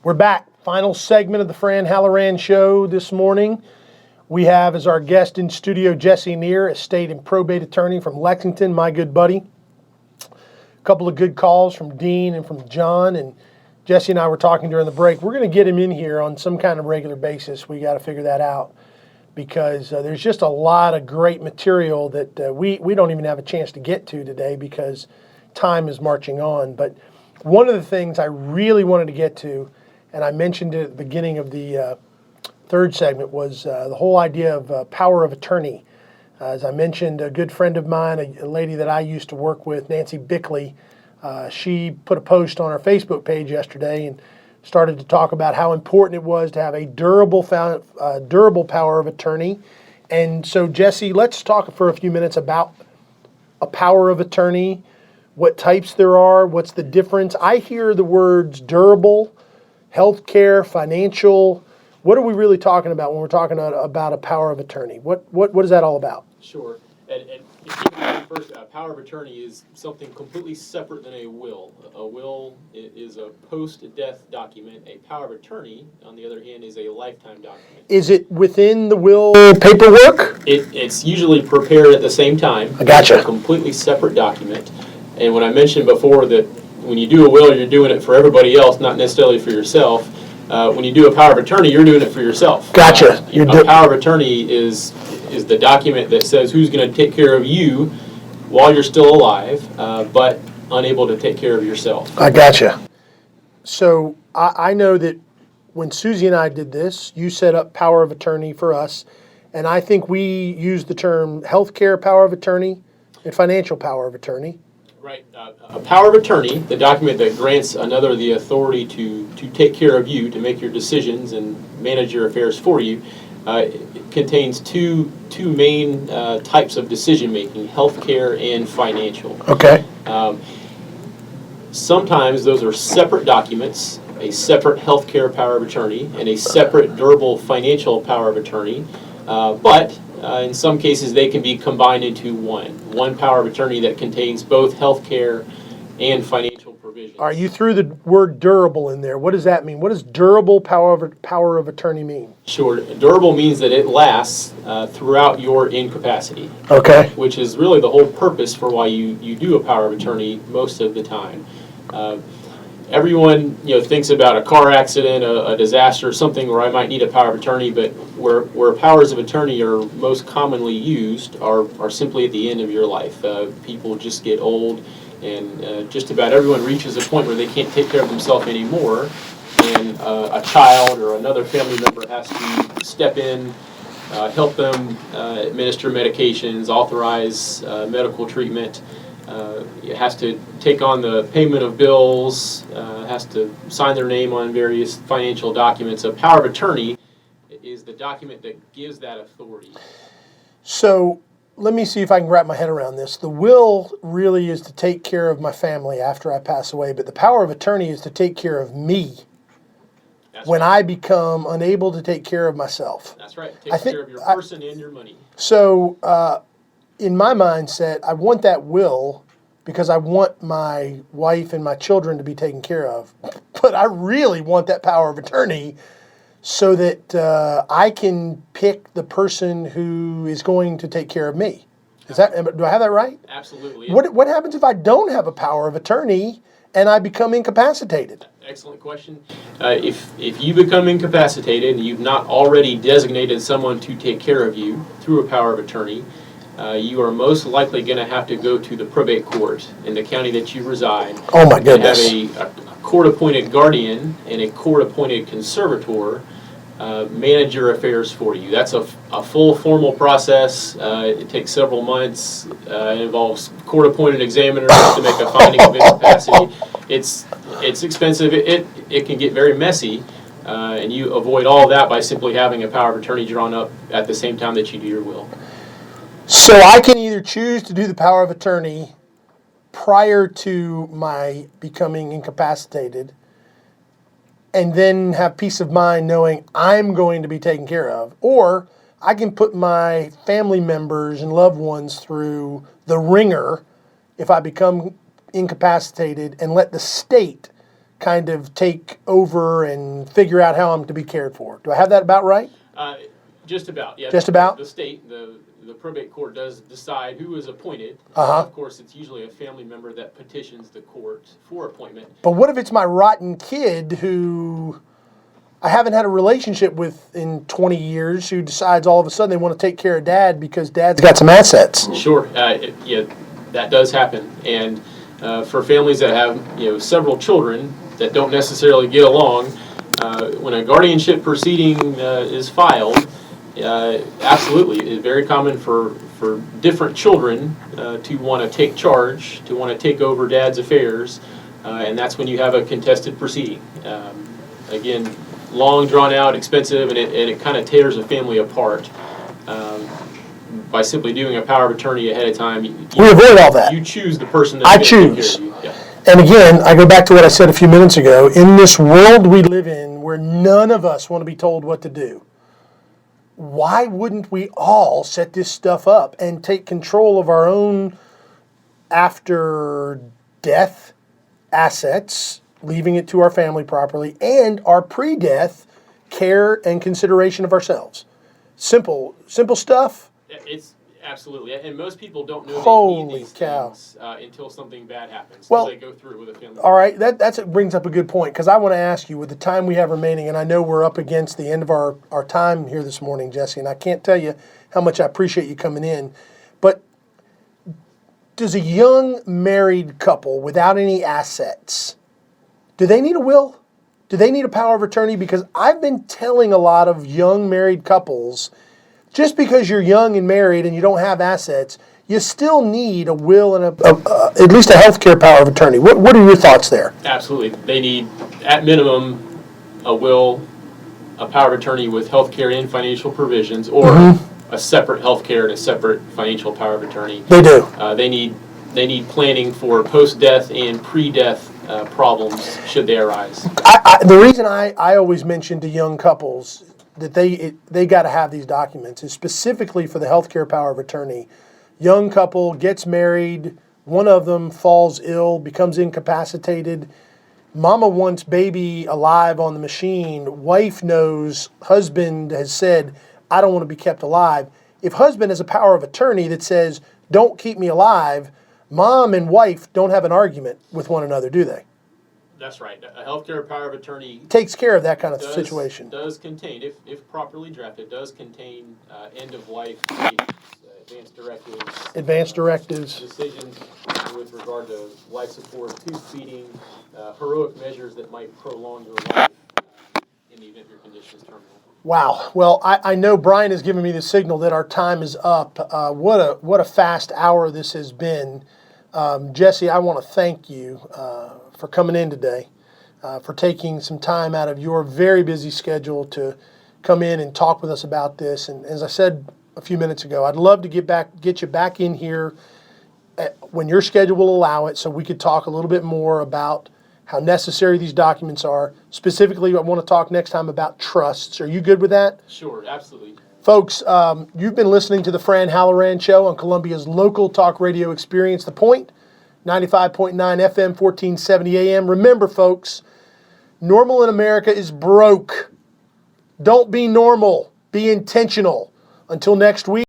We're back. Final segment of the Fran Halloran Show this morning. We have as our guest in studio Jesse Neer, estate and probate attorney from Lexington, my good buddy. A couple of good calls from Dean and from John, and Jesse and I were talking during the break. We're going to get him in here on some kind of regular basis. We got to figure that out because there's just a lot of great material that we don't even have a chance to get to today because time is marching on. But one of the things I really wanted to get to, and I mentioned it at the beginning of the third segment, was the whole idea of power of attorney. As I mentioned, a good friend of mine, a lady that I used to work with, Nancy Bickley, she put a post on our Facebook page yesterday and started to talk about how important it was to have a durable power of attorney. And so, Jesse, let's talk for a few minutes about a power of attorney, what types there are, what's the difference. I hear the words durable, healthcare, financial. What are we really talking about when we're talking about a power of attorney? What is that all about? Sure. And keep in mind first, a power of attorney is something completely separate than a will. A will is a post-death document. A power of attorney, on the other hand, is a lifetime document. Is it within the will paperwork? It's usually prepared at the same time. I gotcha. It's a completely separate document. And when I mentioned before that when you do a will, you're doing it for everybody else, not necessarily for yourself. When you do a power of attorney, you're doing it for yourself. Gotcha. A power of attorney is the document that says who's going to take care of you while you're still alive, but unable to take care of yourself. I gotcha. So I know that when Susie and I did this, you set up power of attorney for us, and I think we used the term healthcare power of attorney and financial power of attorney. Right. A power of attorney, the document that grants another the authority to take care of you, to make your decisions and manage your affairs for you, it contains two main types of decision making: healthcare and financial. Okay. Sometimes those are separate documents: a separate healthcare power of attorney and a separate durable financial power of attorney. But in some cases, they can be combined into one power of attorney that contains both healthcare and financial provisions. Are you threw the word durable in there? What does that mean? What does durable power of attorney mean? Sure. Durable means that it lasts throughout your incapacity. Okay. Which is really the whole purpose for why you do a power of attorney most of the time. Everyone thinks about a car accident, a disaster, something where I might need a power of attorney, but where powers of attorney are most commonly used are simply at the end of your life. People just get old, and just about everyone reaches a point where they can't take care of themselves anymore, and a child or another family member has to step in, help them administer medications, authorize medical treatment. It has to take on the payment of bills, has to sign their name on various financial documents. A power of attorney is the document that gives that authority. So let me see if I can wrap my head around this. The will really is to take care of my family after I pass away, but the power of attorney is to take care of me when I become unable to take care of myself. That's right. Take care of your person and your money. So in my mindset, I want that will because I want my wife and my children to be taken care of. But I really want that power of attorney so that I can pick the person who is going to take care of me. Do I have that right? Absolutely. What happens if I don't have a power of attorney and I become incapacitated? Excellent question. If you become incapacitated and you've not already designated someone to take care of you through a power of attorney, you are most likely going to have to go to the probate court in the county that you reside. Oh my goodness. And have a court-appointed guardian and a court-appointed conservator manage your affairs for you. That's a full formal process. It takes several months. It involves court-appointed examiners to make a finding of incapacity. It's expensive. It can get very messy, and you avoid all that by simply having a power of attorney drawn up at the same time that you do your will. So I can either choose to do the power of attorney prior to my becoming incapacitated and then have peace of mind knowing I'm going to be taken care of, or I can put my family members and loved ones through the ringer if I become incapacitated and let the state kind of take over and figure out how I'm to be cared for. Do I have that about right? Just about, yeah. Just about? The state, the probate court does decide who is appointed. Uh-huh. Of course, it's usually a family member that petitions the court for appointment. But what if it's my rotten kid who I haven't had a relationship with in 20 years who decides all of a sudden they want to take care of dad because dad's got some assets? Sure, yeah, that does happen. And for families that have several children that don't necessarily get along, when a guardianship proceeding is filed, absolutely, it's very common for different children to want to take charge, to want to take over dad's affairs, and that's when you have a contested proceeding. Again, long, drawn out, expensive, and it kind of tears a family apart. By simply doing a power of attorney ahead of time, We avoid all that. You choose the person that I choose. Yeah. And again, I go back to what I said a few minutes ago. In this world we live in where none of us want to be told what to do, why wouldn't we all set this stuff up and take control of our own after death assets, leaving it to our family properly, and our pre-death care and consideration of ourselves? Simple stuff. It's absolutely, and most people don't know Holy they need these cow. things until something bad happens. Well, They go through it with a family. All right, that brings up a good point, because I want to ask you, with the time we have remaining, and I know we're up against the end of our time here this morning, Jesse, and I can't tell you how much I appreciate you coming in, but does a young married couple without any assets, do they need a will? Do they need a power of attorney? Because I've been telling a lot of young married couples, just because you're young and married and you don't have assets, you still need a will and at least a healthcare power of attorney. What are your thoughts there? Absolutely. They need, at minimum, a will, a power of attorney with healthcare and financial provisions, or a separate healthcare and a separate financial power of attorney. They do. They need planning for post-death and pre-death problems should they arise. The reason I always mention to young couples that they got to have these documents is specifically for the healthcare power of attorney. Young couple gets married, one of them falls ill, becomes incapacitated. Mama wants baby alive on the machine. Wife knows husband has said, I don't want to be kept alive. If husband has a power of attorney that says, don't keep me alive, mom and wife don't have an argument with one another, do they? That's right. A healthcare power of attorney Takes care of that kind of situation. Does contain, if properly drafted, does contain end-of-life advanced directives, decisions with regard to life support, tube feeding, heroic measures that might prolong your life in the event your condition is terminal. Wow. Well, I know Brian has given me the signal that our time is up. What a fast hour this has been. Jesse, I want to thank you for coming in today, for taking some time out of your very busy schedule to come in and talk with us about this. And as I said a few minutes ago, I'd love to get you back in here when your schedule will allow it, so we could talk a little bit more about how necessary these documents are. Specifically, I want to talk next time about trusts. Are you good with that? Sure, absolutely. Folks, you've been listening to the Fran Halloran Show on Columbia's local talk radio experience, The Point, 95.9 FM, 1470 AM. Remember, folks, normal in America is broke. Don't be normal. Be intentional. Until next week.